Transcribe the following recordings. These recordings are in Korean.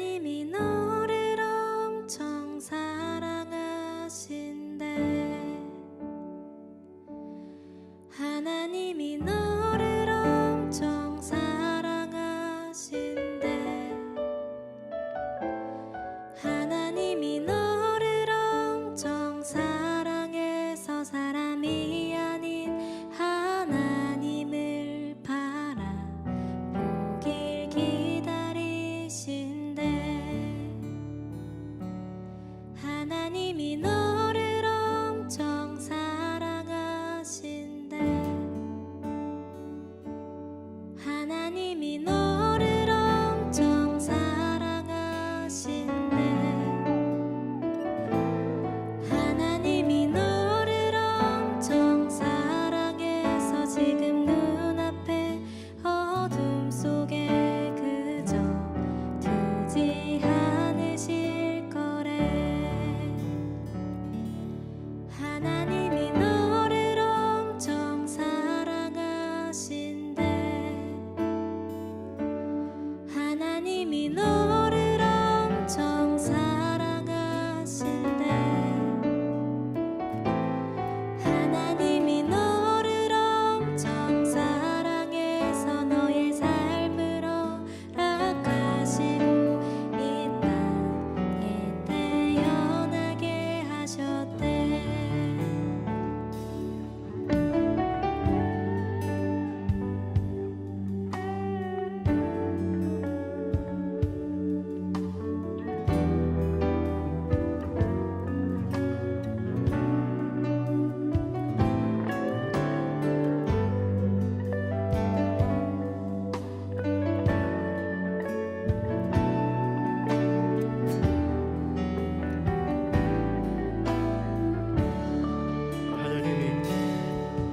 하나님이 너를 엄청 사랑하신대. 하나님이 너를 엄청 사랑하신대. 하나님이 너를 엄청 사랑해서 사람이 아닌 하나님을 바라보길 기다리신대. 하나님이 너를 엄청 사랑하신대. 하나님이 너를 엄청 사랑하신대. 하나님이 너를 엄청 사랑해서 지금 눈앞에 어둠 속에 그저 두지 않으실 거래. 하나님이 너를 엄청 사랑하신대. 하나님이 너를 엄청 사랑하신대. 하나님이 너를 엄청 사랑해서 너의 삶을 허락하시고 이 땅에 태어나게 하셨대.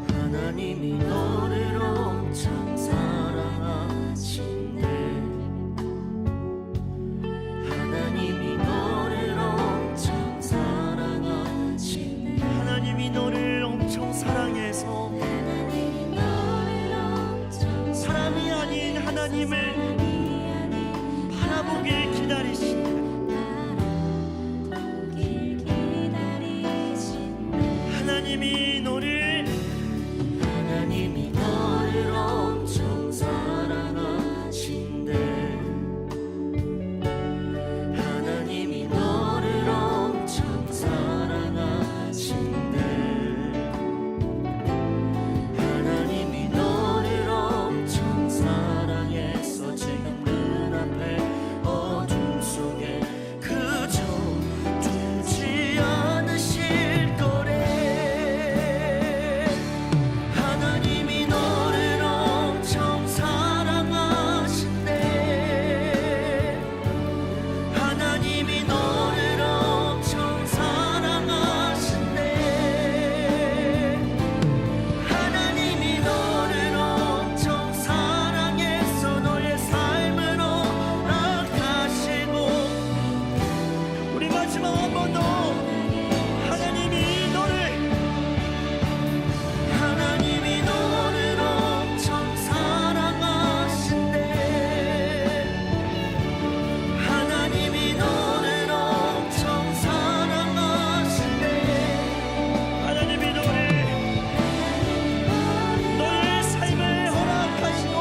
하나님이 너를 엄청 사랑하신대. 하나님이 너를 엄청 사랑하신대. 하나님이 너를 엄청 사랑해서 하나님이 너를 엄청 사람이 아닌 하나님을 바라보길 기다리신다. 바라보길 기다리신대. 하나님이 너를 엄청 사랑하신대. 하나님이 너를 엄청 사랑하신대. 하나님이 너를 엄청 사랑해서 지금 눈앞에 어둠 속에 그저 두지 않으실 거래. 하나님이 너를 엄청 사랑하신대. 하나님이 너를 엄청 사랑하신대. 하나님이 너를 엄청 사랑해서 너의 삶을 허락하시고. 우리 마지막 한 번 더 하나님이 너를 엄청 사랑하신대. 하나님이 너를 엄청 사랑하신대. 하나님이 너의 삶을 허락하시고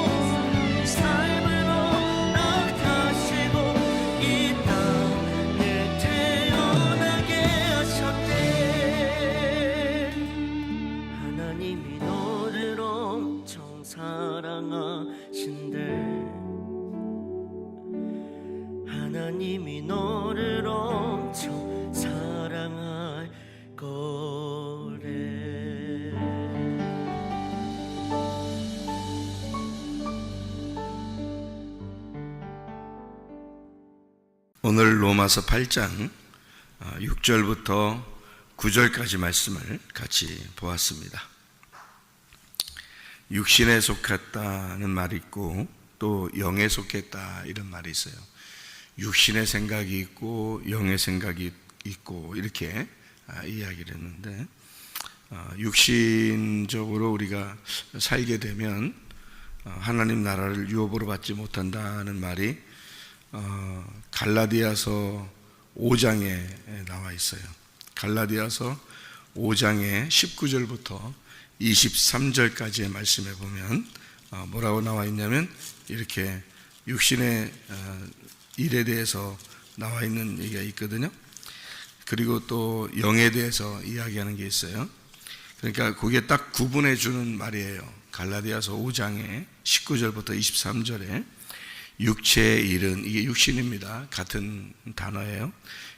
삶을 허락하시고 이 땅에 태어나게 하셨대. 하나님이 너를 엄청 사랑하신대. 하나님이 너를 엄청 사랑할 거래. 오늘 로마서 8장 6절부터 9절까지 말씀을 같이 보았습니다. 육신에 속했다는 말이 있고 또 영에 속했다 이런 말이 있어요. 육신의 생각이 있고 영의 생각이 있고 이렇게 이야기를 했는데 육신적으로 우리가 살게 되면 하나님 나라를 유업으로 받지 못한다는 말이 갈라디아서 5장에 나와 있어요. 갈라디아서 5장의 19절부터 23절까지의 말씀에 보면 뭐라고 나와 있냐면 이렇게 육신의 일에 대해서 나와 있는 얘기가 있거든요. 그리고 또 영에 대해서 이야기하는 게 있어요. 그러니까 그게 딱 구분해 주는 말이에요. 갈라디아서 5장의 19절부터 23절에 육체의 일은, 이게 육신입니다. 같은 단어예요.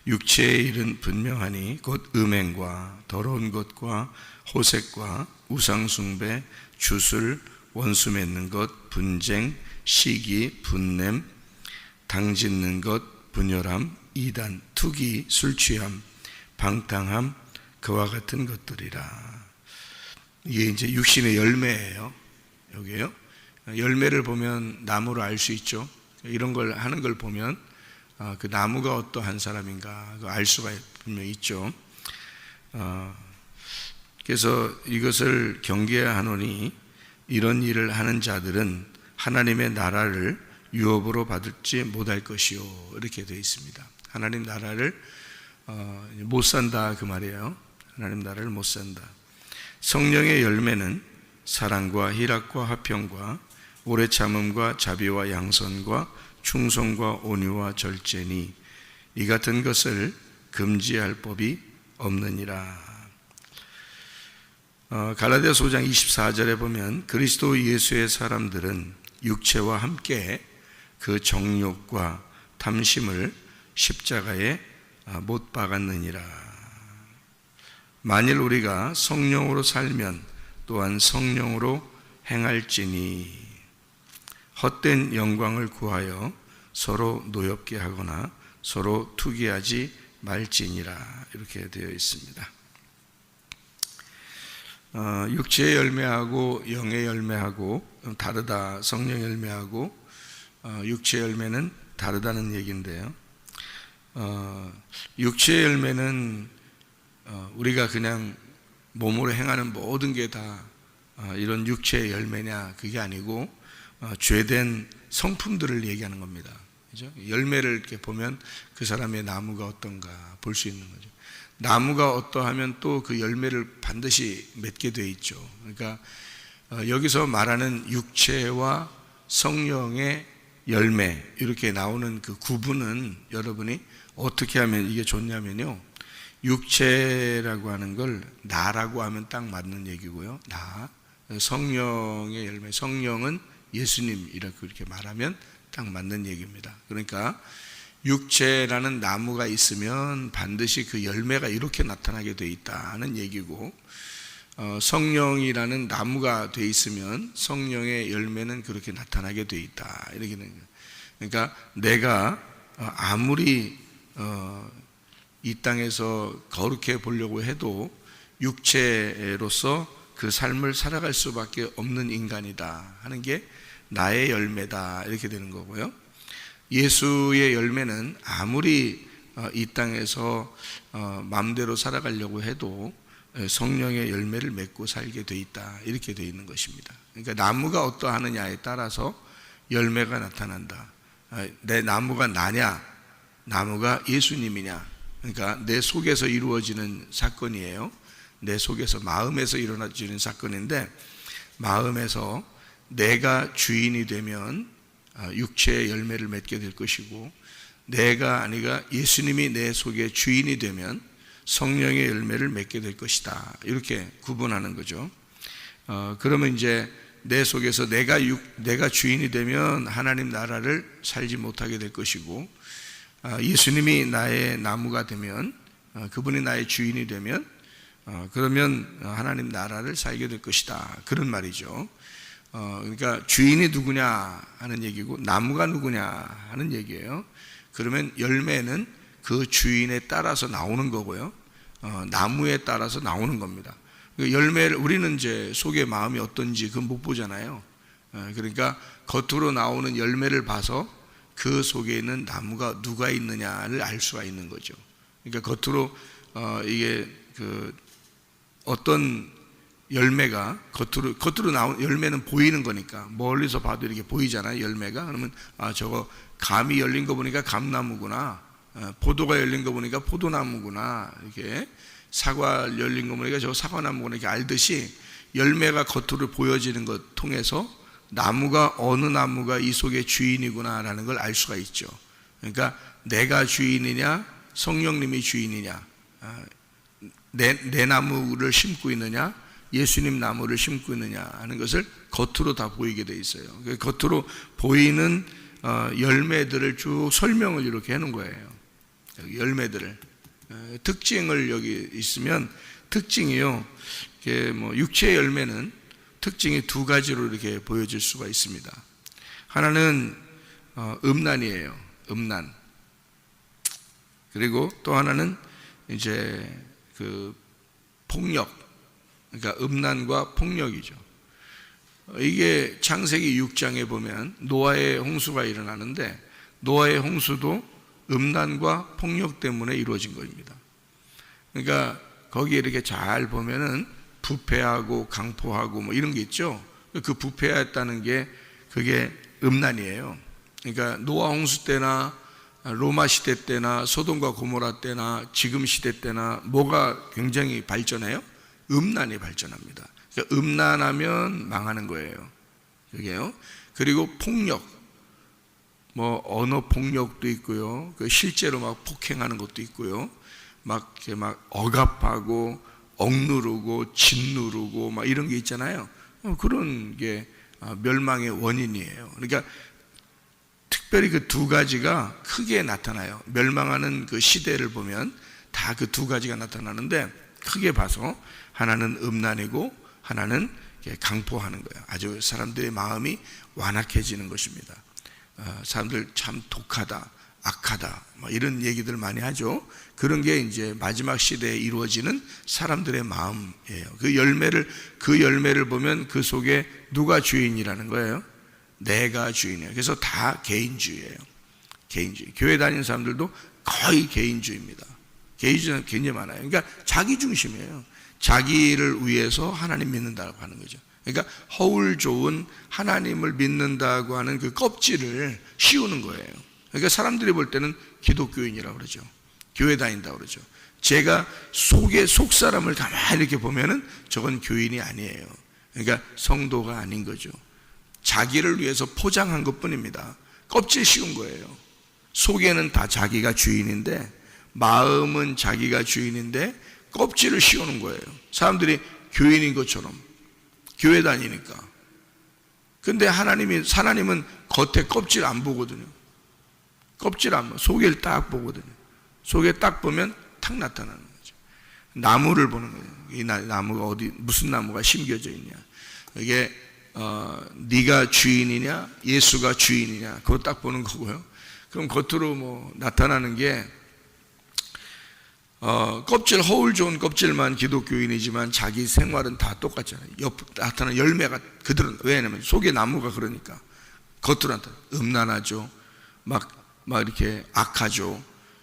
육체의 일은 분명하니 곧 음행과 더러운 것과 호색과 우상숭배, 주술, 원수 맺는 것, 분쟁, 시기, 분냄, 당짓는 것, 분열함, 이단, 투기, 술취함, 방탕함, 그와 같은 것들이라. 이게 이제 육신의 열매예요. 여기에요. 열매를 보면 나무를 알 수 있죠. 이런 걸 하는 걸 보면 그 나무가 어떠한 사람인가 알 수가 분명히 있죠. 그래서 이것을 경계해야 하노니 이런 일을 하는 자들은 하나님의 나라를 유업으로 받을지 못할 것이요, 이렇게 되어 있습니다. 하나님 나라를 못 산다 그 말이에요. 하나님 나라를 못 산다. 성령의 열매는 사랑과 희락과 화평과 오래 참음과 자비와 양선과 충성과 온유와 절제니 이 같은 것을 금지할 법이 없느니라. 갈라디아서 5장 24절에 보면 그리스도 예수의 사람들은 육체와 함께 그 정욕과 탐심을 십자가에 못 박았느니라. 만일 우리가 성령으로 살면 또한 성령으로 행할지니 헛된 영광을 구하여 서로 노엽게 하거나 서로 투기하지 말지니라. 이렇게 되어 있습니다. 육체의 열매하고 영의 열매하고 다르다. 성령 열매하고 육체의 열매는 다르다는 얘기인데요. 육체의 열매는 우리가 그냥 몸으로 행하는 모든 게 다 이런 육체의 열매냐, 그게 아니고 죄된 성품들을 얘기하는 겁니다. 그죠? 열매를 이렇게 보면 그 사람의 나무가 어떤가 볼 수 있는 거죠. 나무가 어떠하면 또 그 열매를 반드시 맺게 돼 있죠. 그러니까 여기서 말하는 육체와 성령의 열매, 이렇게 나오는 그 구분은 여러분이 어떻게 하면 이게 좋냐면요, 육체라고 하는 걸 나라고 하면 딱 맞는 얘기고요. 나, 성령의 열매, 성령은 예수님이라고 이렇게 말하면 딱 맞는 얘기입니다. 그러니까 육체라는 나무가 있으면 반드시 그 열매가 이렇게 나타나게 돼 있다는 얘기고, 성령이라는 나무가 돼 있으면 성령의 열매는 그렇게 나타나게 돼 있다, 이렇게 되는 거예요. 그러니까 내가 아무리 이 땅에서 거룩해 보려고 해도 육체로서 그 삶을 살아갈 수밖에 없는 인간이다 하는 게 나의 열매다, 이렇게 되는 거고요. 예수의 열매는 아무리 이 땅에서 마음대로 살아가려고 해도 성령의 열매를 맺고 살게 돼 있다, 이렇게 돼 있는 것입니다. 그러니까 나무가 어떠하느냐에 따라서 열매가 나타난다. 내 나무가 나냐, 나무가 예수님이냐, 그러니까 내 속에서 이루어지는 사건이에요. 내 속에서, 마음에서 일어나지는 사건인데, 마음에서 내가 주인이 되면 육체의 열매를 맺게 될 것이고, 내가 아니가 예수님이 내 속에 주인이 되면 성령의 열매를 맺게 될 것이다, 이렇게 구분하는 거죠. 그러면 이제 내 속에서 내가 주인이 되면 하나님 나라를 살지 못하게 될 것이고, 예수님이 나의 나무가 되면, 그분이 나의 주인이 되면, 그러면 하나님 나라를 살게 될 것이다, 그런 말이죠. 그러니까 주인이 누구냐 하는 얘기고 나무가 누구냐 하는 얘기예요. 그러면 열매는 그 주인에 따라서 나오는 거고요, 나무에 따라서 나오는 겁니다. 열매를, 우리는 이제 속의 마음이 어떤지 그건 못 보잖아요. 그러니까 겉으로 나오는 열매를 봐서 그 속에 있는 나무가 누가 있느냐를 알 수가 있는 거죠. 그러니까 겉으로 이게 그 어떤 열매가 겉으로 나온 열매는 보이는 거니까 멀리서 봐도 이렇게 보이잖아요. 열매가. 그러면 저거 감이 열린 거 보니까 감나무구나. 포도가 열린 거 보니까 포도나무구나. 이렇게 사과 열린 거 보니까 저거 사과나무구나. 이렇게 알듯이 열매가 겉으로 보여지는 것 통해서 나무가 어느 나무가 이 속의 주인이구나라는 걸 알 수가 있죠. 그러니까 내가 주인이냐 성령님이 주인이냐, 내 나무를 심고 있느냐 예수님 나무를 심고 있느냐 하는 것을 겉으로 다 보이게 돼 있어요. 겉으로 보이는 열매들을 쭉 설명을 이렇게 해놓은 거예요. 열매들을 특징을 여기 있으면 특징이요. 이게 뭐 육체의 열매는 특징이 두 가지로 이렇게 보여질 수가 있습니다. 하나는 음란이에요. 음란. 그리고 또 하나는 이제 그 폭력. 그러니까 음란과 폭력이죠. 이게 창세기 6장에 보면 노아의 홍수가 일어나는데 노아의 홍수도 음란과 폭력 때문에 이루어진 겁니다. 그러니까 거기에 이렇게 잘 보면은 부패하고 강포하고 뭐 이런 게 있죠. 그 부패했다는 게 그게 음란이에요. 그러니까 노아 홍수 때나 로마 시대 때나 소돔과 고모라 때나 지금 시대 때나 뭐가 굉장히 발전해요? 음란이 발전합니다. 그러니까 음란하면 망하는 거예요. 그게요. 그리고 폭력, 뭐 언어 폭력도 있고요. 그 실제로 막 폭행하는 것도 있고요. 막 이렇게 막 억압하고 억누르고 짓누르고 막 이런 게 있잖아요. 그런 게 멸망의 원인이에요. 그러니까 특별히 그 두 가지가 크게 나타나요. 멸망하는 그 시대를 보면 다 그 두 가지가 나타나는데 크게 봐서 하나는 음란이고 하나는 강포하는 거예요. 아주 사람들의 마음이 완악해지는 것입니다. 사람들 참 독하다, 악하다, 뭐 이런 얘기들 많이 하죠. 그런 게 이제 마지막 시대에 이루어지는 사람들의 마음이에요. 그 열매를 보면 그 속에 누가 주인이라는 거예요? 내가 주인이에요. 그래서 다 개인주의예요. 개인주의. 교회 다니는 사람들도 거의 개인주의입니다. 개인주의는 굉장히 많아요. 그러니까 자기 중심이에요. 자기를 위해서 하나님 믿는다고 하는 거죠. 그러니까 허울 좋은 하나님을 믿는다고 하는 그 껍질을 씌우는 거예요. 그러니까 사람들이 볼 때는 기독교인이라고 그러죠. 교회 다닌다고 그러죠. 제가 속 사람을 가만히 이렇게 보면은 저건 교인이 아니에요. 그러니까 성도가 아닌 거죠. 자기를 위해서 포장한 것 뿐입니다. 껍질 씌운 거예요. 속에는 다 자기가 주인인데 마음은 자기가 주인인데 껍질을 씌우는 거예요. 사람들이 교인인 것처럼 교회 다니니까. 근데 하나님은 겉에 껍질 안 보거든요. 껍질 안 봐. 속을 딱 보거든요. 속에 딱 보면 탁 나타나는 거죠. 나무를 보는 거예요. 이 나무가 어디 무슨 나무가 심겨져 있냐. 이게 네가 주인이냐 예수가 주인이냐 그거 딱 보는 거고요. 그럼 겉으로 뭐 나타나는 게 껍질 허울 좋은 껍질만 기독교인이지만 자기 생활은 다 똑같잖아요. 나타나는 열매가 그대로. 왜냐하면 속에 나무가 그러니까 겉으로 나타나. 음란하죠. 막 이렇게 악하죠.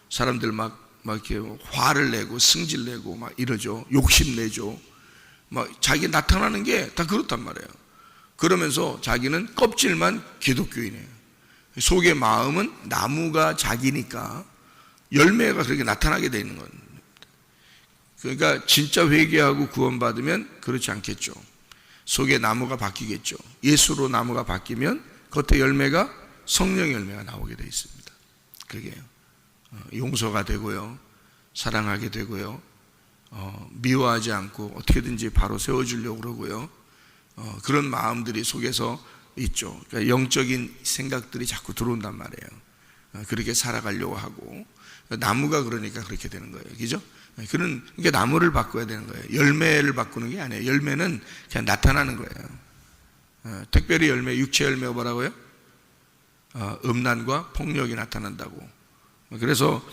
사람들 막 이렇게 화를 내고 승질 내고 막 이러죠. 욕심 내죠. 막 자기 나타나는 게 다 그렇단 말이에요. 그러면서 자기는 껍질만 기독교인이에요. 속의 마음은 나무가 자기니까 열매가 그렇게 나타나게 되어 있는 겁니다. 그러니까 진짜 회개하고 구원받으면 그렇지 않겠죠. 속의 나무가 바뀌겠죠. 예수로 나무가 바뀌면 겉에 열매가 성령의 열매가 나오게 되어 있습니다. 그게요. 용서가 되고요. 사랑하게 되고요. 미워하지 않고 어떻게든지 바로 세워주려고 그러고요. 그런 마음들이 속에서 있죠. 그러니까 영적인 생각들이 자꾸 들어온단 말이에요. 그렇게 살아가려고 하고 나무가 그러니까 그렇게 되는 거예요. 그죠? 그러니까 나무를 바꿔야 되는 거예요. 열매를 바꾸는 게 아니에요. 열매는 그냥 나타나는 거예요. 특별히 열매, 육체 열매가 뭐라고요? 음란과 폭력이 나타난다고. 그래서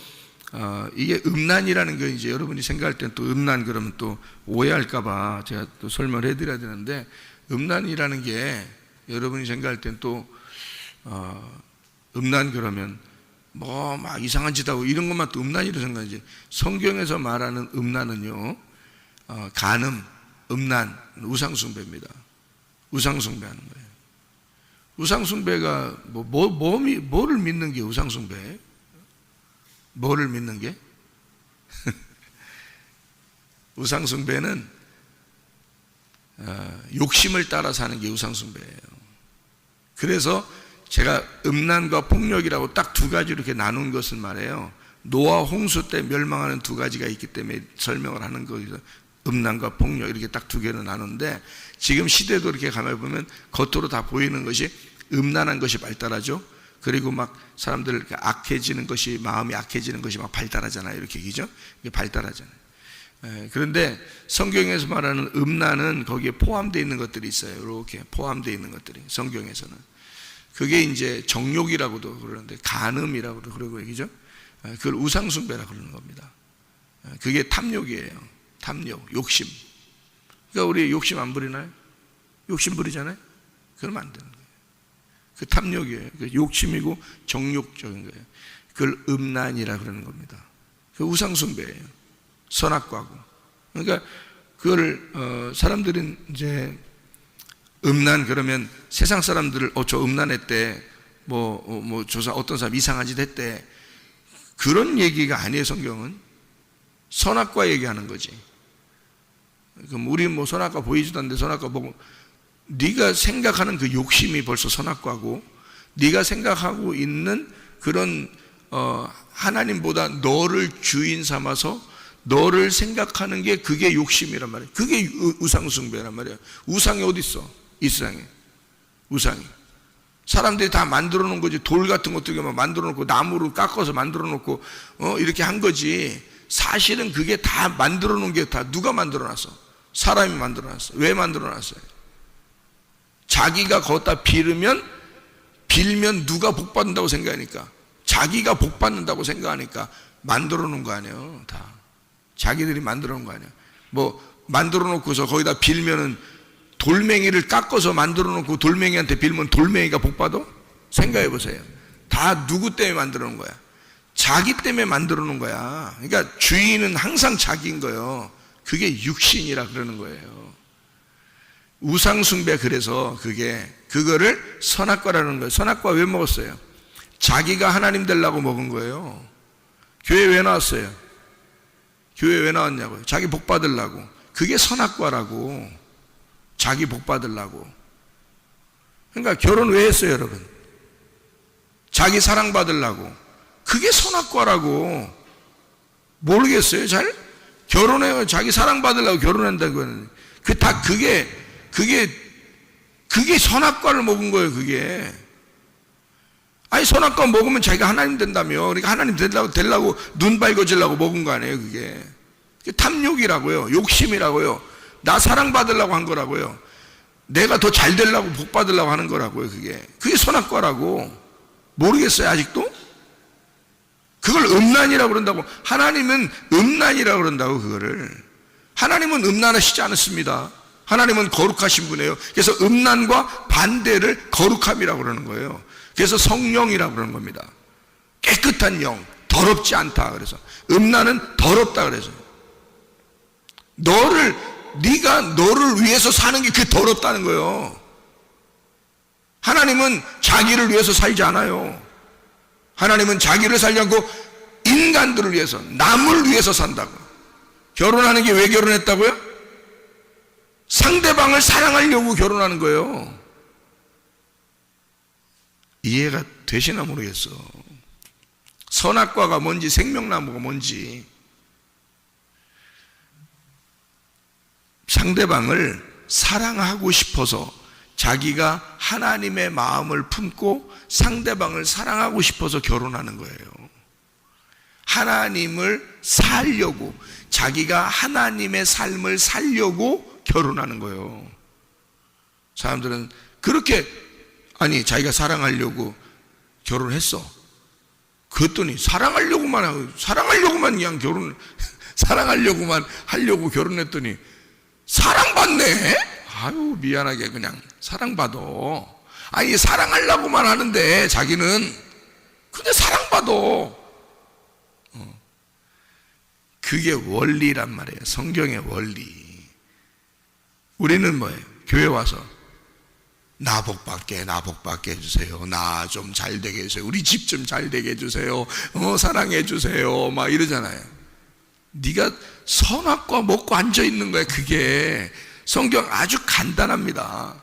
이게 음란이라는 게 이제 여러분이 생각할 때는 또 음란 그러면 또 오해할까봐 제가 또 설명을 해드려야 되는데 음란이라는 게 여러분이 생각할 때는 또 음란 그러면 뭐 막 이상한 짓 하고 이런 것만 또 음란이라고 생각하지. 성경에서 말하는 음란은요 간음, 음란, 우상숭배입니다. 우상숭배하는 거예요. 우상숭배가 뭐를 믿는 게 우상숭배예요? 뭐를 믿는 게? 우상숭배는 욕심을 따라 사는 게 우상숭배예요. 그래서 제가 음란과 폭력이라고 딱 두 가지로 이렇게 나눈 것은 말이에요. 노아 홍수 때 멸망하는 두 가지가 있기 때문에 설명을 하는 거예요. 음란과 폭력 이렇게 딱 두 개로 나누는데 지금 시대도 이렇게 가만 보면 겉으로 다 보이는 것이 음란한 것이 발달하죠. 그리고 막 사람들 악해지는 것이, 마음이 악해지는 것이 막 발달하잖아요. 이렇게 얘기죠. 이게 발달하잖아요. 그런데 성경에서 말하는 음란은 거기에 포함되어 있는 것들이 있어요. 이렇게 포함되어 있는 것들이 성경에서는. 그게 이제 정욕이라고도 그러는데 간음이라고도 그러고 얘기죠. 그걸 우상숭배라고 그러는 겁니다. 그게 탐욕이에요. 탐욕, 욕심. 그러니까 우리 욕심 안 부리나요? 욕심 부리잖아요. 그러면 안 되는 거예요. 그 탐욕이에요. 그 욕심이고 정욕적인 거예요. 그걸 음란이라고 그러는 겁니다. 그 우상숭배예요. 선악과고. 그러니까 그걸 사람들은 이제 음란 그러면 세상 사람들을 저 음란했대, 조사 어떤 사람 이상한 짓 했대, 그런 얘기가 아니에요. 성경은 선악과 얘기하는 거지. 그럼 우리 선악과 보이지도 않는데 선악과 보고, 네가 생각하는 그 욕심이 벌써 선악과고, 네가 생각하고 있는 그런 하나님보다 너를 주인 삼아서 너를 생각하는 게 그게 욕심이란 말이에요. 그게 우상숭배란 말이에요. 우상이 어디 있어? 이 세상에 우상이 사람들이 다 만들어 놓은 거지. 돌 같은 것도 만들어 놓고 나무로 깎아서 만들어 놓고 이렇게 한 거지. 사실은 그게 다 만들어 놓은 게 다 누가 만들어 놨어? 사람이 만들어 놨어. 왜 만들어 놨어요? 자기가 거기다 빌면 누가 복 받는다고 생각하니까, 자기가 복 받는다고 생각하니까 만들어 놓은 거 아니에요. 다 자기들이 만들어 놓은 거 아니에요. 만들어 놓고서 거기다 빌면은 돌멩이를 깎아서 만들어 놓고 돌멩이한테 빌면 돌멩이가 복 받아? 생각해 보세요. 다 누구 때문에 만들어 놓은 거야? 자기 때문에 만들어 놓은 거야. 그러니까 주인은 항상 자기인 거예요. 그게 육신이라 그러는 거예요. 우상숭배. 그래서 그거를 선악과라는 거예요. 선악과 왜 먹었어요? 자기가 하나님 되려고 먹은 거예요. 교회 왜 나왔어요? 교회 왜 나왔냐고요? 자기 복 받으려고. 그게 선악과라고. 자기 복 받으려고. 그러니까 결혼 왜 했어요, 여러분? 자기 사랑 받으려고. 그게 선악과라고. 모르겠어요, 잘? 결혼해요. 자기 사랑 받으려고 결혼한다고 하는. 그게 선악과를 먹은 거예요, 그게. 아니, 선악과 먹으면 자기가 하나님 된다며. 그러니까 하나님 되려고 눈 밝아지려고 먹은 거 아니에요, 그게. 탐욕이라고요. 욕심이라고요. 나 사랑받으려고 한 거라고요. 내가 더 잘 되려고 복 받으려고 하는 거라고요. 그게 선악과라고. 모르겠어요, 아직도? 그걸 음란이라고 그런다고. 하나님은 음란이라고 그런다고. 그거를 하나님은 음란하시지 않았습니다. 하나님은 거룩하신 분이에요. 그래서 음란과 반대를 거룩함이라고 그러는 거예요. 그래서 성령이라고 그러는 겁니다. 깨끗한 영, 더럽지 않다. 그래서 음란은 더럽다. 그래서 네가 너를 위해서 사는 게 그게 더럽다는 거예요. 하나님은 자기를 위해서 살지 않아요. 하나님은 자기를 살지 않고 인간들을 위해서, 남을 위해서 산다고. 결혼하는 게 왜 결혼했다고요? 상대방을 사랑하려고 결혼하는 거예요. 이해가 되시나 모르겠어. 선악과가 뭔지, 생명나무가 뭔지. 상대방을 사랑하고 싶어서 자기가 하나님의 마음을 품고 상대방을 사랑하고 싶어서 결혼하는 거예요. 하나님을 살려고, 자기가 하나님의 삶을 살려고 결혼하는 거예요. 사람들은 그렇게, 자기가 사랑하려고 결혼했어. 그랬더니 사랑하려고만 그냥 사랑하려고만 하려고 결혼했더니 사랑받네? 아유, 미안하게 그냥 사랑받아. 사랑하려고만 하는데 자기는 근데 사랑받아. 그게 원리란 말이에요. 성경의 원리. 우리는 뭐예요? 교회 와서 나 복 받게 해주세요. 나 좀 잘 되게 해주세요. 우리 집 좀 잘 되게 해주세요. 사랑해 주세요. 막 이러잖아요. 네가 선악과 먹고 앉아 있는 거야. 그게 성경 아주 간단합니다.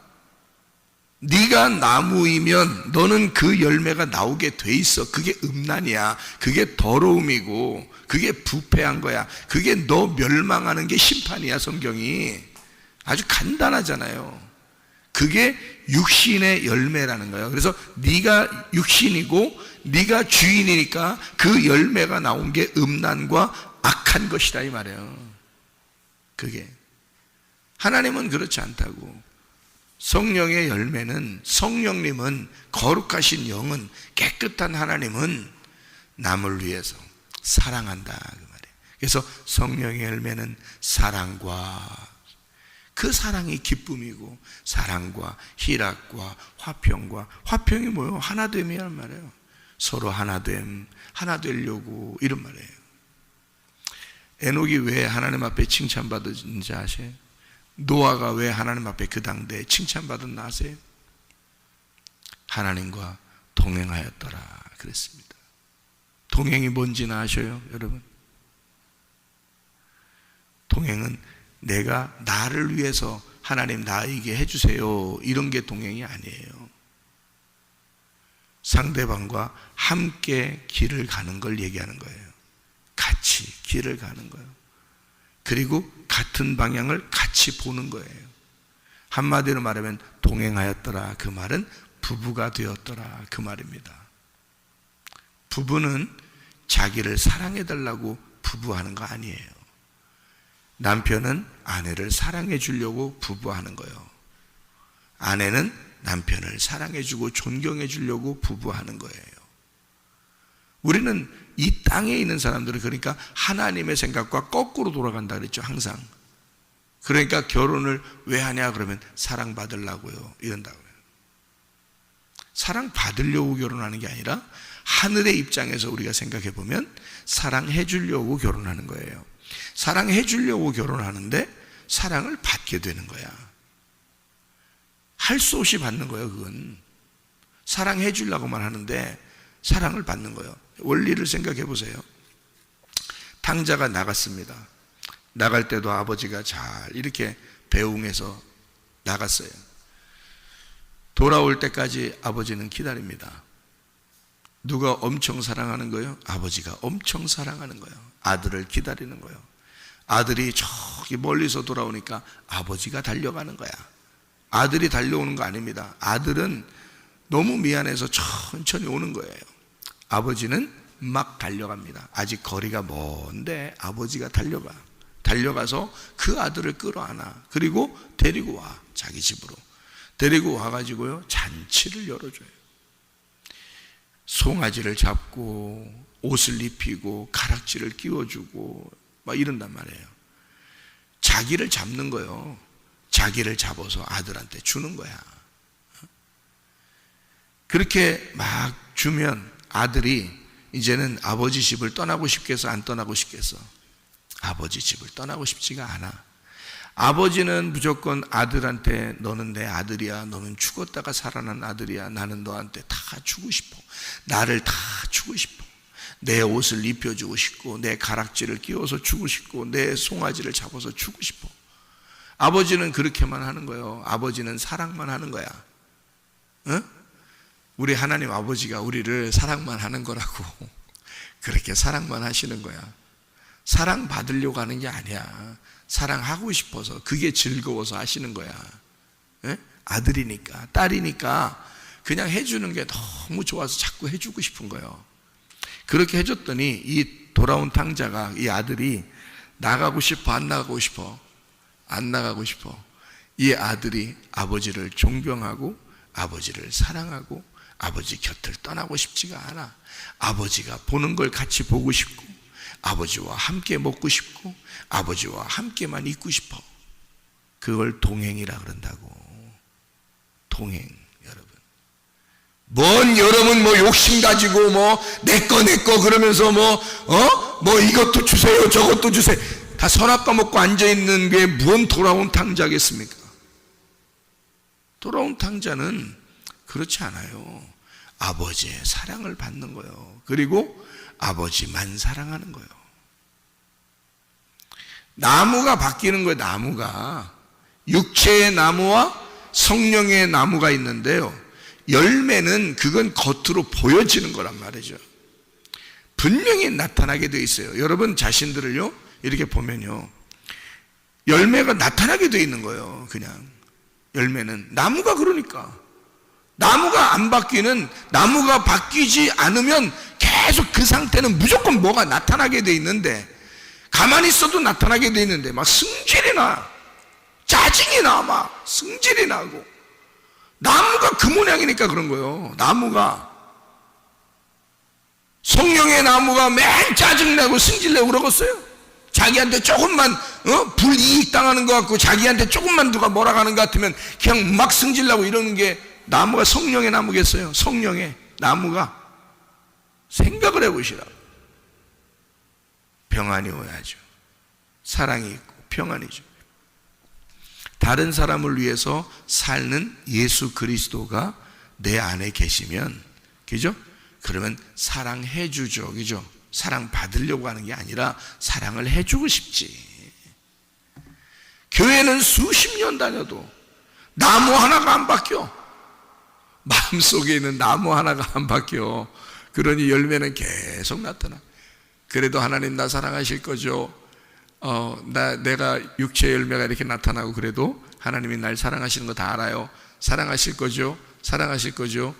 네가 나무이면 너는 그 열매가 나오게 돼 있어. 그게 음란이야. 그게 더러움이고 그게 부패한 거야. 그게 너 멸망하는 게 심판이야. 성경이 아주 간단하잖아요. 그게 육신의 열매라는 거예요. 그래서 네가 육신이고 네가 주인이니까 그 열매가 나온 게 음란과 악한 것이다 이 말이에요. 그게 하나님은 그렇지 않다고. 성령의 열매는, 성령님은, 거룩하신 영은, 깨끗한 하나님은 남을 위해서 사랑한다 그 말이에요. 그래서 성령의 열매는 사랑과, 그 사랑이 기쁨이고 사랑과 희락과 화평과, 화평이 뭐예요? 하나됨이란 말이에요. 서로 하나됨, 하나 되려고 이런 말이에요. 에녹이 왜 하나님 앞에 칭찬받은지 아세요? 노아가 왜 하나님 앞에 그 당대에 칭찬받았나 아세요? 하나님과 동행하였더라 그랬습니다. 동행이 뭔지는 아셔요 여러분? 동행은 내가 나를 위해서 하나님 나에게 해주세요 이런 게 동행이 아니에요. 상대방과 함께 길을 가는 걸 얘기하는 거예요. 같이 길을 가는 거예요. 그리고 같은 방향을 같이 보는 거예요. 한마디로 말하면 동행하였더라 그 말은 부부가 되었더라 그 말입니다. 부부는 자기를 사랑해달라고 부부하는 거 아니에요. 남편은 아내를 사랑해 주려고 부부하는 거예요. 아내는 남편을 사랑해 주고 존경해 주려고 부부하는 거예요. 우리는 이 땅에 있는 사람들은 그러니까 하나님의 생각과 거꾸로 돌아간다 그랬죠 항상. 그러니까 결혼을 왜 하냐 그러면 사랑받으려고요 이런다고요. 사랑받으려고 결혼하는 게 아니라 하늘의 입장에서 우리가 생각해 보면 사랑해 주려고 결혼하는 거예요. 사랑해 주려고 결혼하는데 사랑을 받게 되는 거야. 할 수 없이 받는 거예요. 그건 사랑해 주려고만 하는데 사랑을 받는 거예요. 원리를 생각해 보세요. 탕자가 나갔습니다. 나갈 때도 아버지가 잘 이렇게 배웅해서 나갔어요. 돌아올 때까지 아버지는 기다립니다. 누가 엄청 사랑하는 거예요? 아버지가 엄청 사랑하는 거예요. 아들을 기다리는 거예요. 아들이 저기 멀리서 돌아오니까 아버지가 달려가는 거야. 아들이 달려오는 거 아닙니다. 아들은 너무 미안해서 천천히 오는 거예요. 아버지는 막 달려갑니다. 아직 거리가 먼데 아버지가 달려가서 그 아들을 끌어안아. 그리고 데리고 와. 자기 집으로 데리고 와가지고요 잔치를 열어줘요. 송아지를 잡고 옷을 입히고 가락지를 끼워주고 막 이런단 말이에요. 자기를 잡는 거예요. 자기를 잡아서 아들한테 주는 거야. 그렇게 막 주면 아들이 이제는 아버지 집을 떠나고 싶겠어 안 떠나고 싶겠어? 아버지 집을 떠나고 싶지가 않아. 아버지는 무조건 아들한테 너는 내 아들이야. 너는 죽었다가 살아난 아들이야. 나는 너한테 다 주고 싶어. 나를 다 주고 싶어. 내 옷을 입혀주고 싶고 내 가락지를 끼워서 주고 싶고 내 송아지를 잡아서 주고 싶어. 아버지는 그렇게만 하는 거예요. 아버지는 사랑만 하는 거야. 응? 우리 하나님 아버지가 우리를 사랑만 하는 거라고. 그렇게 사랑만 하시는 거야. 사랑 받으려고 하는 게 아니야. 사랑하고 싶어서 그게 즐거워서 하시는 거야. 예? 아들이니까 딸이니까 그냥 해주는 게 너무 좋아서 자꾸 해주고 싶은 거예요. 그렇게 해줬더니 이 돌아온 탕자가 이 아들이 나가고 싶어 안 나가고 싶어? 안 나가고 싶어. 이 아들이 아버지를 존경하고 아버지를 사랑하고 아버지 곁을 떠나고 싶지가 않아. 아버지가 보는 걸 같이 보고 싶고 아버지와 함께 먹고 싶고 아버지와 함께만 있고 싶어. 그걸 동행이라 그런다고. 동행. 여러분 뭔 여러분 뭐 욕심 가지고 뭐 내꺼 그러면서 뭐 이것도 주세요 저것도 주세요. 다 선악과 먹고 앉아있는 게 뭔 돌아온 탕자겠습니까? 돌아온 탕자는 그렇지 않아요. 아버지의 사랑을 받는 거예요. 그리고 아버지만 사랑하는 거예요. 나무가 바뀌는 거예요. 나무가 육체의 나무와 성령의 나무가 있는데요, 열매는 그건 겉으로 보여지는 거란 말이죠. 분명히 나타나게 되어 있어요. 여러분 자신들을요 이렇게 보면요, 열매가 나타나게 되어 있는 거예요. 그냥 열매는 나무가, 그러니까 나무가 안 바뀌는, 나무가 바뀌지 않으면 계속 그 상태는 무조건 뭐가 나타나게 돼 있는데, 가만히 있어도 나타나게 돼 있는데 막 승질이 나, 짜증이 나, 막 승질이 나고. 나무가 그 모양이니까 그런 거예요. 나무가, 성령의 나무가 맨 짜증내고 승질내고 그러겠어요? 자기한테 조금만 불이익 당하는 것 같고, 자기한테 조금만 누가 뭐라 하는 것 같으면 그냥 막 승질나고 이러는 게 나무가 성령의 나무겠어요? 성령의 나무가. 생각을 해보시라. 평안이 오야죠. 사랑이 있고 평안이죠. 다른 사람을 위해서 사는 예수 그리스도가 내 안에 계시면, 그죠? 그러면 사랑해 주죠. 그죠? 사랑 받으려고 하는 게 아니라 사랑을 해주고 싶지. 교회는 수십 년 다녀도 나무 하나가 안 바뀌어. 마음속에 있는 나무 하나가 안 바뀌어. 그러니 열매는 계속 나타나. 그래도 하나님 나 사랑하실 거죠? 내가 육체의 열매가 이렇게 나타나고 그래도 하나님이 날 사랑하시는 거 다 알아요. 사랑하실 거죠? 사랑하실 거죠?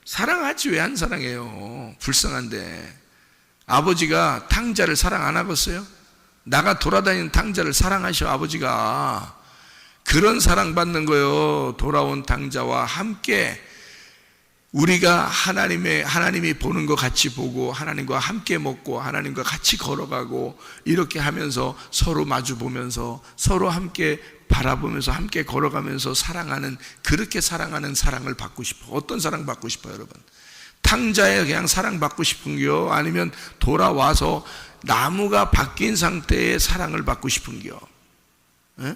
사랑하지 왜 안 사랑해요? 불쌍한데. 아버지가 탕자를 사랑 안 하겠어요? 나가 돌아다니는 탕자를 사랑하셔. 아버지가 그런 사랑받는 거요. 돌아온 탕자와 함께 우리가 하나님이 보는 거 같이 보고, 하나님과 함께 먹고, 하나님과 같이 걸어가고, 이렇게 하면서 서로 마주 보면서 서로 함께 바라보면서 함께 걸어가면서 사랑하는, 그렇게 사랑하는 사랑을 받고 싶어. 어떤 사랑 받고 싶어요, 여러분? 탕자에 그냥 사랑받고 싶은겨? 아니면 돌아와서 나무가 바뀐 상태의 사랑을 받고 싶은겨? 에?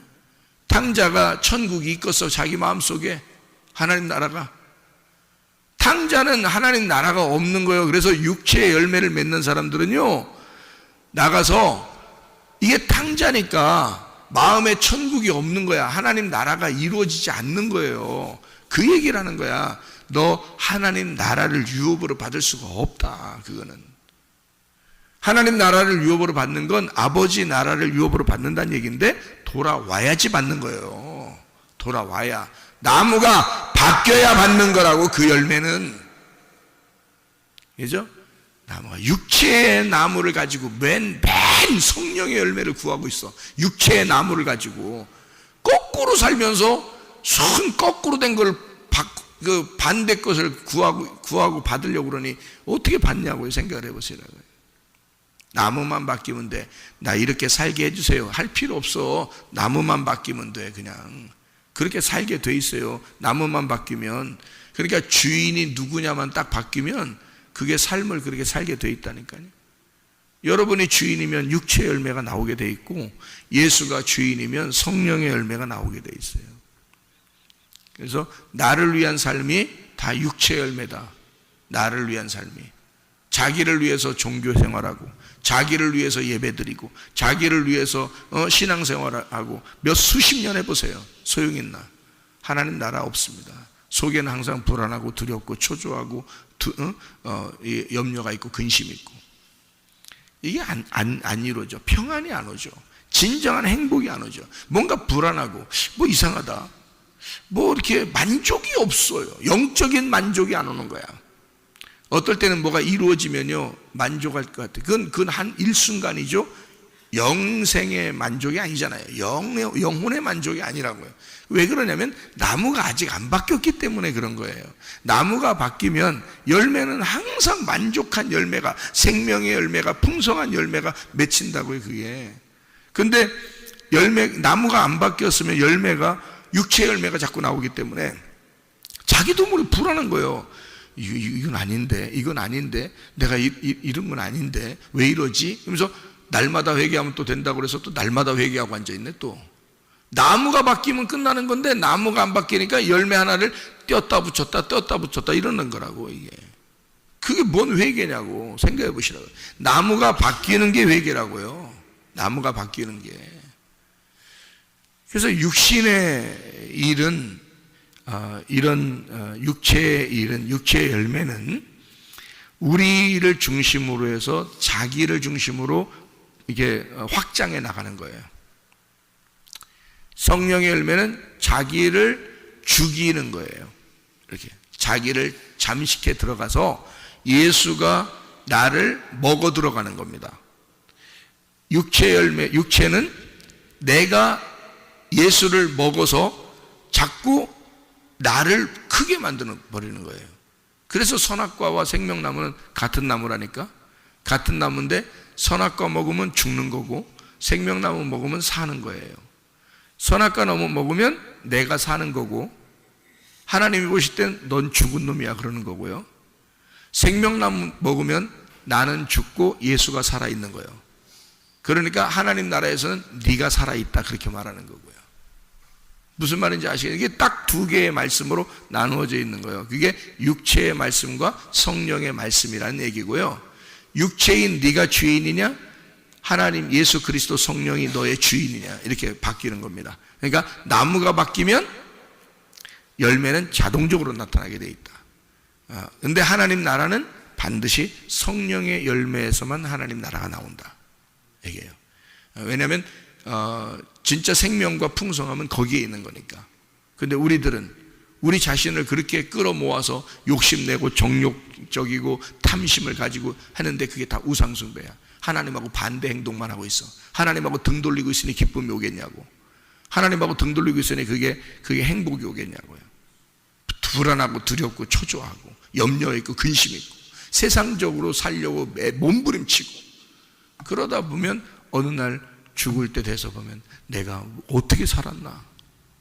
탕자가 천국이 있겠어, 자기 마음속에? 하나님 나라가? 탕자는 하나님 나라가 없는 거예요. 그래서 육체의 열매를 맺는 사람들은요, 나가서 이게 탕자니까 마음에 천국이 없는 거야. 하나님 나라가 이루어지지 않는 거예요. 그 얘기를 하는 거야. 너 하나님 나라를 유업으로 받을 수가 없다. 그거는 하나님 나라를 유업으로 받는 건 아버지 나라를 유업으로 받는다는 얘기인데, 돌아와야지 받는 거예요. 돌아와야. 나무가 바뀌어야 받는 거라고. 그 열매는, 그죠? 나무가 육체의 나무를 가지고 맨 성령의 열매를 구하고 있어. 육체의 나무를 가지고 거꾸로 살면서 손 거꾸로 된 걸 그 반대 것을 구하고 받으려고 그러니 어떻게 받냐고요. 생각을 해보세요. 나무만 바뀌면 돼. 나 이렇게 살게 해주세요. 할 필요 없어. 나무만 바뀌면 돼. 그냥 그렇게 살게 돼 있어요. 나무만 바뀌면. 그러니까 주인이 누구냐만 딱 바뀌면 그게 삶을 그렇게 살게 돼 있다니까요. 여러분이 주인이면 육체의 열매가 나오게 돼 있고, 예수가 주인이면 성령의 열매가 나오게 돼 있어요. 그래서 나를 위한 삶이 다 육체의 열매다. 나를 위한 삶이. 자기를 위해서 종교 생활하고, 자기를 위해서 예배드리고, 자기를 위해서 신앙생활하고 몇 수십 년 해보세요. 소용있나? 하나님 나라 없습니다. 속에는 항상 불안하고 두렵고 초조하고 염려가 있고 근심이 있고. 이게 안 이루어져. 평안이 안 오죠. 진정한 행복이 안 오죠. 뭔가 불안하고 뭐 이상하다, 뭐 이렇게 만족이 없어요. 영적인 만족이 안 오는 거야. 어떨 때는 뭐가 이루어지면요 만족할 것 같아. 그건 한 일순간이죠. 영생의 만족이 아니잖아요. 영혼의 만족이 아니라고요. 왜 그러냐면 나무가 아직 안 바뀌었기 때문에 그런 거예요. 나무가 바뀌면 열매는 항상 만족한 열매가, 생명의 열매가, 풍성한 열매가 맺힌다고요. 그게. 근데 나무가 안 바뀌었으면 열매가, 육체 열매가 자꾸 나오기 때문에 자기도 모르게 불안한 거예요. 이건 아닌데 내가 이런 건 아닌데 왜 이러지? 그러면서 날마다 회개하면 또 된다고 그래서 또 날마다 회개하고 앉아있네. 또 나무가 바뀌면 끝나는 건데 나무가 안 바뀌니까 열매 하나를 떼었다 붙였다 이러는 거라고. 이게 그게 뭔 회개냐고 생각해 보시라고. 나무가 바뀌는 게 회개라고요. 나무가 바뀌는 게. 그래서 육신의 일은 이런 육체의 일은, 육체의 열매는 우리를 중심으로 해서 자기를 중심으로 이게 확장해 나가는 거예요. 성령의 열매는 자기를 죽이는 거예요. 이렇게 자기를 잠식해 들어가서 예수가 나를 먹어 들어가는 겁니다. 육체의 열매, 육체는 내가 예수를 먹어서 자꾸 나를 크게 만드는 버리는 거예요. 그래서 선악과와 생명나무는 같은 나무라니까. 같은 나무인데 선악과 먹으면 죽는 거고 생명나무 먹으면 사는 거예요. 선악과 나무 먹으면 내가 사는 거고 하나님이 보실 땐 넌 죽은 놈이야 그러는 거고요. 생명나무 먹으면 나는 죽고 예수가 살아있는 거예요. 그러니까 하나님 나라에서는 네가 살아있다 그렇게 말하는 거고요. 무슨 말인지 아시겠어요? 이게 딱 두 개의 말씀으로 나누어져 있는 거예요. 그게 육체의 말씀과 성령의 말씀이라는 얘기고요. 육체인 네가 주인이냐, 하나님 예수 그리스도 성령이 너의 주인이냐, 이렇게 바뀌는 겁니다. 그러니까 나무가 바뀌면 열매는 자동적으로 나타나게 돼 있다. 근데 하나님 나라는 반드시 성령의 열매에서만 하나님 나라가 나온다 얘기해요. 왜냐하면 진짜 생명과 풍성함은 거기에 있는 거니까. 근데 우리들은 우리 자신을 그렇게 끌어모아서 욕심내고 정욕적이고 탐심을 가지고 하는데 그게 다 우상숭배야. 하나님하고 반대 행동만 하고 있어. 하나님하고 등 돌리고 있으니 기쁨이 오겠냐고. 하나님하고 등 돌리고 있으니 그게 행복이 오겠냐고요. 불안하고 두렵고 초조하고 염려 있고 근심 있고 세상적으로 살려고 몸부림치고 그러다 보면 어느 날 죽을 때 돼서 보면 내가 어떻게 살았나?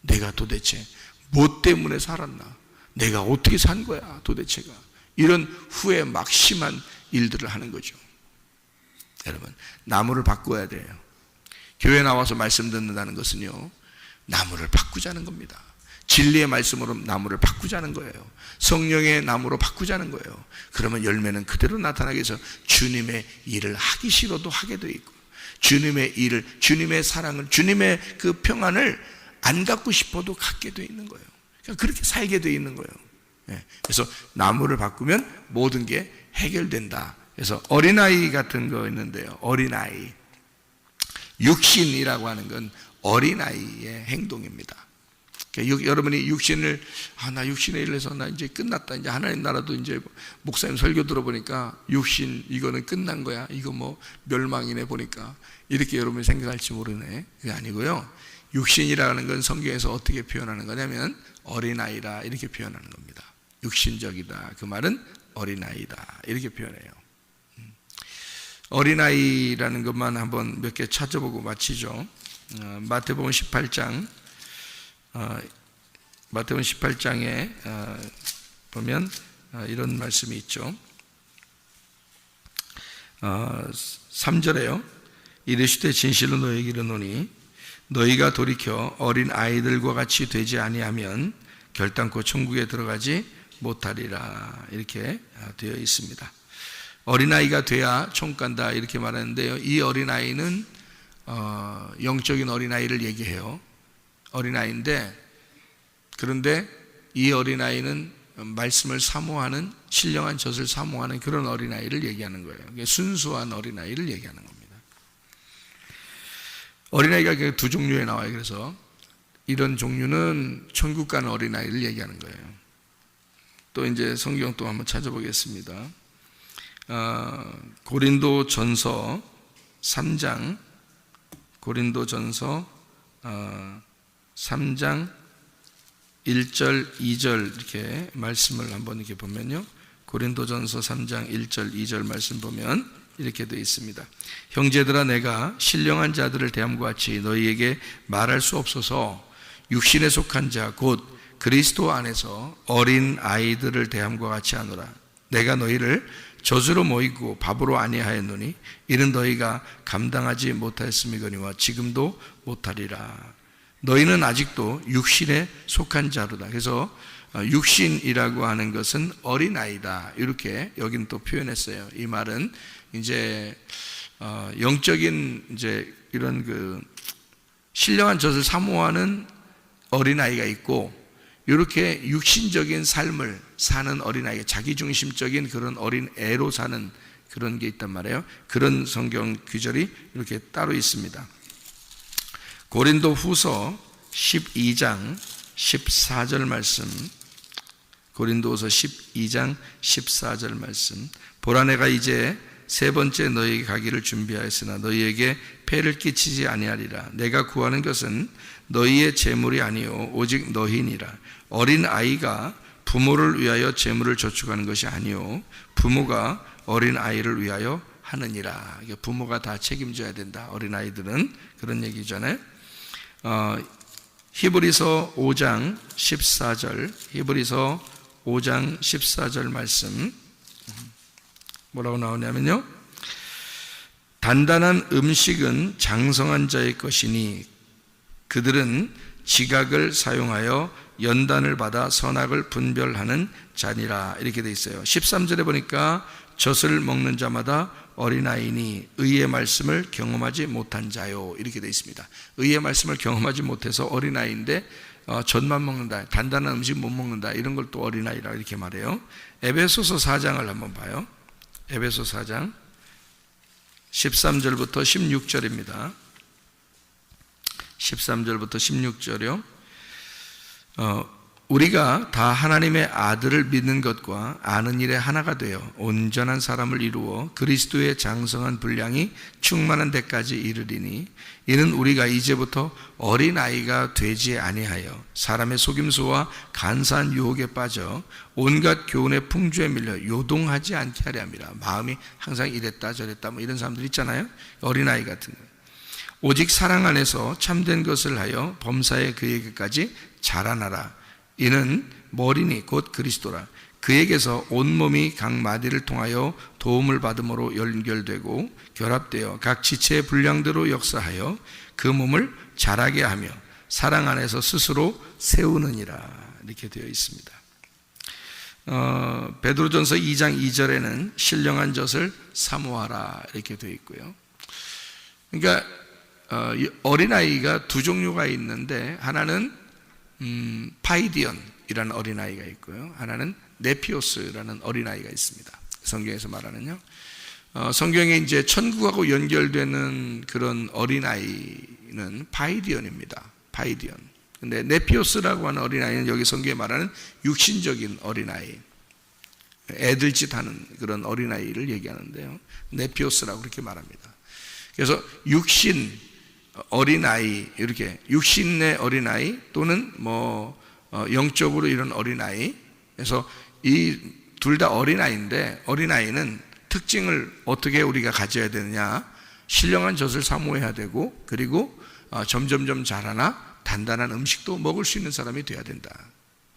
내가 도대체 뭐 때문에 살았나? 내가 어떻게 산 거야 도대체가? 이런 후에 막심한 일들을 하는 거죠. 여러분, 나무를 바꿔야 돼요. 교회 나와서 말씀 듣는다는 것은요, 나무를 바꾸자는 겁니다. 진리의 말씀으로 나무를 바꾸자는 거예요. 성령의 나무로 바꾸자는 거예요. 그러면 열매는 그대로 나타나게 해서 주님의 일을 하기 싫어도 하게 돼 있고, 주님의 일을, 주님의 사랑을, 주님의 그 평안을 안 갖고 싶어도 갖게 돼 있는 거예요. 그러니까 그렇게 살게 돼 있는 거예요. 그래서 나무를 바꾸면 모든 게 해결된다. 그래서 어린아이 같은 거 있는데요. 어린아이. 육신이라고 하는 건 어린아이의 행동입니다. 그러니까 여러분이 육신을, 나 육신의 일을 해서 나 이제 끝났다. 이제 하나님 나라도 이제 목사님 설교 들어보니까 육신, 이거는 끝난 거야. 이거 뭐 멸망이네 보니까. 이렇게 여러분이 생각할지 모르네. 그게 아니고요. 육신이라는 건 성경에서 어떻게 표현하는 거냐면 어린아이라 이렇게 표현하는 겁니다. 육신적이다. 그 말은 어린아이다. 이렇게 표현해요. 어린아이라는 것만 한번 몇 개 찾아보고 마치죠. 마태복음 18장, 마태복음 18장에 보면 이런 말씀이 있죠. 3절에요. 이르시되 진실로 너희에게 이르노니 너희가 돌이켜 어린 아이들과 같이 되지 아니하면 결단코 천국에 들어가지 못하리라. 이렇게 되어 있습니다. 어린아이가 돼야 천국 간다 이렇게 말하는데요. 이 어린아이는 영적인 어린아이를 얘기해요. 어린아이인데, 그런데 이 어린아이는 말씀을 사모하는, 신령한 젖을 사모하는 그런 어린아이를 얘기하는 거예요. 순수한 어린아이를 얘기하는 겁니다. 어린아이가 두 종류에 나와요. 그래서 이런 종류는 천국 가는 어린아이를 얘기하는 거예요. 또 이제 성경 또 한번 찾아보겠습니다. 고린도전서 3장, 고린도전서 3장 1절, 2절 이렇게 말씀을 한번 이렇게 보면요. 고린도전서 3장 1절, 2절 말씀 보면 이렇게 되어 있습니다. 형제들아, 내가 신령한 자들을 대함과 같이 너희에게 말할 수 없어서 육신에 속한 자 곧 그리스도 안에서 어린 아이들을 대함과 같이 하노라. 내가 너희를 저주로 모이고 바보로 아니하였노니 이는 너희가 감당하지 못하였음이거니와 지금도 못하리라. 너희는 아직도 육신에 속한 자로다. 그래서 육신이라고 하는 것은 어린아이다. 이렇게 여기는 또 표현했어요. 이 말은 이제 영적인 이제 이런 그 신령한 젖을 사모하는 어린아이가 있고, 이렇게 육신적인 삶을 사는 어린아이, 자기중심적인 그런 어린애로 사는 그런 게 있단 말이에요. 그런 성경 규절이 이렇게 따로 있습니다. 고린도 후서 12장 14절 말씀, 고린도후서 12장 14절 말씀. 보라, 내가 이제 세 번째 너희에게 가기를 준비하였으나 너희에게 폐를 끼치지 아니하리라. 내가 구하는 것은 너희의 재물이 아니요 오직 너희니라. 어린 아이가 부모를 위하여 재물을 저축하는 것이 아니요 부모가 어린 아이를 위하여 하느니라. 부모가 다 책임져야 된다. 어린 아이들은 그런 얘기잖아요. 히브리서 5장 14절, 히브리서 5장 14절 말씀 뭐라고 나오냐면요, 단단한 음식은 장성한 자의 것이니 그들은 지각을 사용하여 연단을 받아 선악을 분별하는 자니라. 이렇게 돼 있어요. 13절에 보니까 젖을 먹는 자마다 어린아이니 의의 말씀을 경험하지 못한 자요. 이렇게 돼 있습니다. 의의 말씀을 경험하지 못해서 어린아이인데 젖만 먹는다, 단단한 음식 못 먹는다, 이런 걸 또 어린아이라 이렇게 말해요. 에베소서 4장을 한번 봐요. 에베소 4장 13절부터 16절입니다. 13절부터 16절이요. 우리가 다 하나님의 아들을 믿는 것과 아는 일에 하나가 되어 온전한 사람을 이루어 그리스도의 장성한 분량이 충만한 데까지 이르리니 이는 우리가 이제부터 어린아이가 되지 아니하여 사람의 속임수와 간사한 유혹에 빠져 온갖 교훈의 풍조에 밀려 요동하지 않게 하려 함이라. 마음이 항상 이랬다 저랬다 뭐 이런 사람들 있잖아요. 어린아이 같은 거. 오직 사랑 안에서 참된 것을 하여 범사에 그에게까지 자라나라. 이는 머리니 곧 그리스도라. 그에게서 온몸이 각 마디를 통하여 도움을 받음으로 연결되고 결합되어 각 지체의 분량대로 역사하여 그 몸을 자라게 하며 사랑 안에서 스스로 세우느니라. 이렇게 되어 있습니다. 베드로전서 2장 2절에는 신령한 젖을 사모하라 이렇게 되어 있고요. 그러니까 어린아이가 두 종류가 있는데 하나는 파이디언이라는 어린아이가 있고요, 하나는 네피오스라는 어린아이가 있습니다. 성경에서 말하는요. 성경에 이제 천국하고 연결되는 그런 어린아이는 파이디언입니다. 파이디언. 근데 네피오스라고 하는 어린아이는 여기 성경에 말하는 육신적인 어린아이, 애들짓 하는 그런 어린아이를 얘기하는데요. 네피오스라고 그렇게 말합니다. 그래서 육신 어린아이, 이렇게 육신의 어린아이 또는 영적으로 이런 어린아이. 그래서 이 둘 다 어린아이인데 어린아이는 특징을 어떻게 우리가 가져야 되느냐, 신령한 젖을 사모해야 되고, 그리고 점점점 자라나 단단한 음식도 먹을 수 있는 사람이 돼야 된다.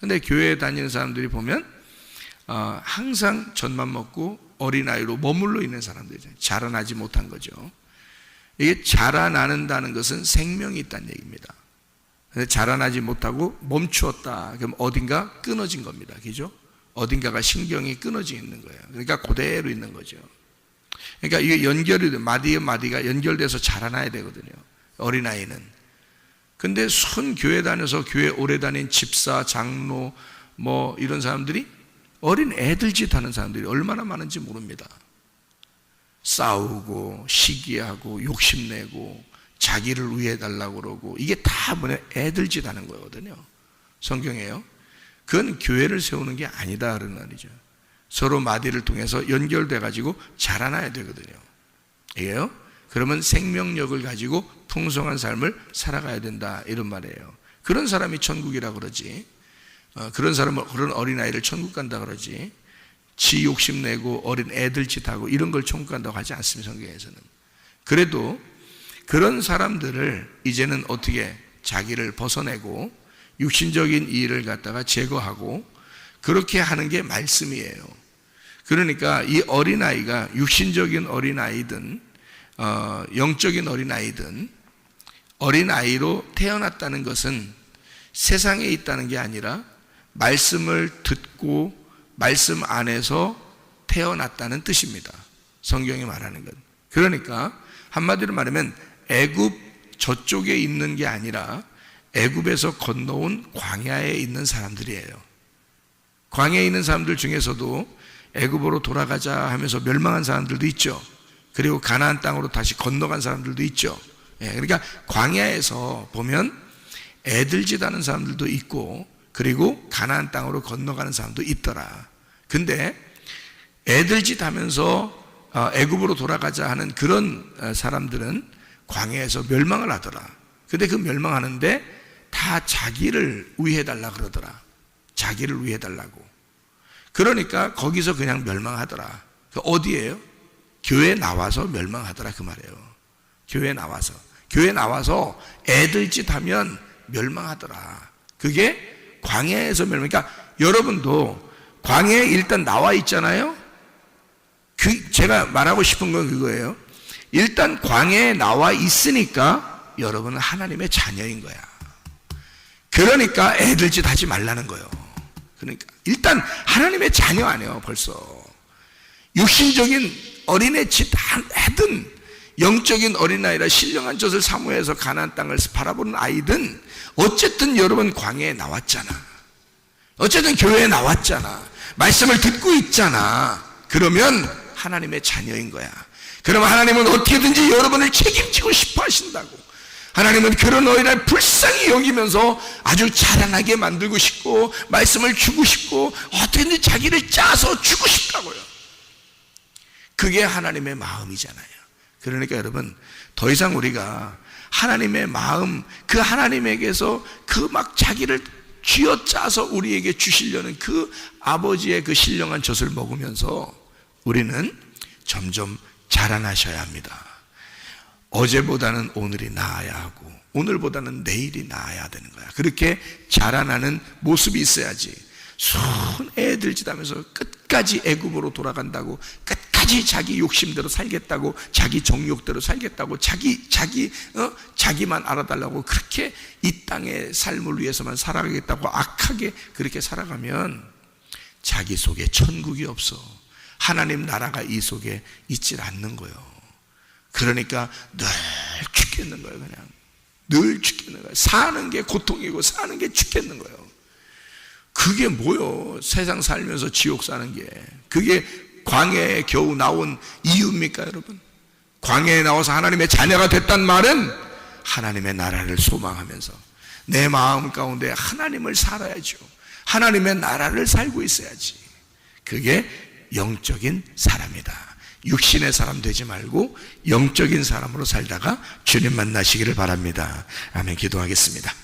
근데 교회에 다니는 사람들이 보면 항상 젖만 먹고 어린아이로 머물러 있는 사람들이죠. 자라나지 못한 거죠. 이게 자라나는다는 것은 생명이 있다는 얘기입니다. 근데 자라나지 못하고 멈추었다. 그럼 어딘가 끊어진 겁니다. 그죠? 어딘가가 신경이 끊어져 있는 거예요. 그러니까 그대로 있는 거죠. 그러니까 이게 연결이 돼. 마디에 마디가 연결돼서 자라나야 되거든요. 어린아이는. 근데 순 교회 다녀서 교회 오래 다닌 집사, 장로, 이런 사람들이 어린 애들 짓 하는 사람들이 얼마나 많은지 모릅니다. 싸우고 시기하고 욕심내고 자기를 위해 달라고 그러고, 이게 다 애들 짓 하는 거거든요. 성경에요. 그건 교회를 세우는 게 아니다 그런 말이죠. 서로 마디를 통해서 연결돼 가지고 자라나야 되거든요. 이게요. 그러면 생명력을 가지고 풍성한 삶을 살아가야 된다 이런 말이에요. 그런 사람이 천국이라 그러지. 그런 사람은, 그런 어린아이를 천국 간다 그러지. 지 욕심내고 어린 애들 짓하고 이런 걸 천국 간다고 하지 않습니다. 성경에서는. 그래도 그런 사람들을 이제는 어떻게 자기를 벗어내고 육신적인 일을 갖다가 제거하고 그렇게 하는 게 말씀이에요. 그러니까 이 어린아이가 육신적인 어린아이든 영적인 어린아이든 어린아이로 태어났다는 것은 세상에 있다는 게 아니라 말씀을 듣고 말씀 안에서 태어났다는 뜻입니다. 성경이 말하는 것. 그러니까 한마디로 말하면 애굽 저쪽에 있는 게 아니라 애굽에서 건너온 광야에 있는 사람들이에요. 광야에 있는 사람들 중에서도 애굽으로 돌아가자 하면서 멸망한 사람들도 있죠. 그리고 가나안 땅으로 다시 건너간 사람들도 있죠. 그러니까 광야에서 보면 애들짓하는 사람들도 있고 그리고 가나안 땅으로 건너가는 사람도 있더라. 근데 애들짓하면서 애굽으로 돌아가자 하는 그런 사람들은 광야에서 멸망을 하더라. 근데 그 멸망하는데 다 자기를 위해달라 그러더라. 자기를 위해달라고. 그러니까 거기서 그냥 멸망하더라. 어디예요? 교회 나와서 멸망하더라 그 말이에요. 교회 나와서 애들짓하면 멸망하더라. 그게 광야에서 멸망. 그러니까 여러분도 광야에 일단 나와 있잖아요. 제가 말하고 싶은 건 그거예요. 일단 광야에 나와 있으니까 여러분은 하나님의 자녀인 거야. 그러니까 애들짓 하지 말라는 거예요. 그러니까 일단 하나님의 자녀 아니에요. 벌써 육신적인 어린애 짓 하든 영적인 어린아이라 신령한 젖을 사모해서 가나안 땅을 바라보는 아이든 어쨌든 여러분 광야에 나왔잖아. 어쨌든 교회에 나왔잖아. 말씀을 듣고 있잖아. 그러면 하나님의 자녀인 거야. 그러면 하나님은 어떻게든지 여러분을 책임지고 싶어 하신다고. 하나님은 그런 너희를 불쌍히 여기면서 아주 자라나게 만들고 싶고 말씀을 주고 싶고 어떻게든 자기를 짜서 주고 싶다고요. 그게 하나님의 마음이잖아요. 그러니까 여러분 더 이상 우리가 하나님의 마음, 그 하나님에게서 그 막 자기를 쥐어짜서 우리에게 주시려는 그 아버지의 그 신령한 젖을 먹으면서 우리는 점점 자라나셔야 합니다. 어제보다는 오늘이 나아야 하고 오늘보다는 내일이 나아야 되는 거야. 그렇게 자라나는 모습이 있어야지. 순 애들짓 하면서 끝까지 애굽으로 돌아간다고, 끝까지 자기 욕심대로 살겠다고, 자기 정욕대로 살겠다고, 자기만 알아달라고 그렇게 이 땅의 삶을 위해서만 살아가겠다고 악하게 그렇게 살아가면 자기 속에 천국이 없어. 하나님 나라가 이 속에 있질 않는 거예요. 그러니까 늘 죽겠는 거예요. 그냥 늘 죽겠는 거예요. 사는 게 고통이고 사는 게 죽겠는 거예요. 그게 뭐요? 세상 살면서 지옥 사는 게 그게 광야에 겨우 나온 이유입니까 여러분? 광야에 나와서 하나님의 자녀가 됐단 말은 하나님의 나라를 소망하면서 내 마음 가운데 하나님을 살아야죠. 하나님의 나라를 살고 있어야지. 그게 영적인 사람이다. 육신의 사람 되지 말고 영적인 사람으로 살다가 주님 만나시기를 바랍니다. 아멘. 기도하겠습니다.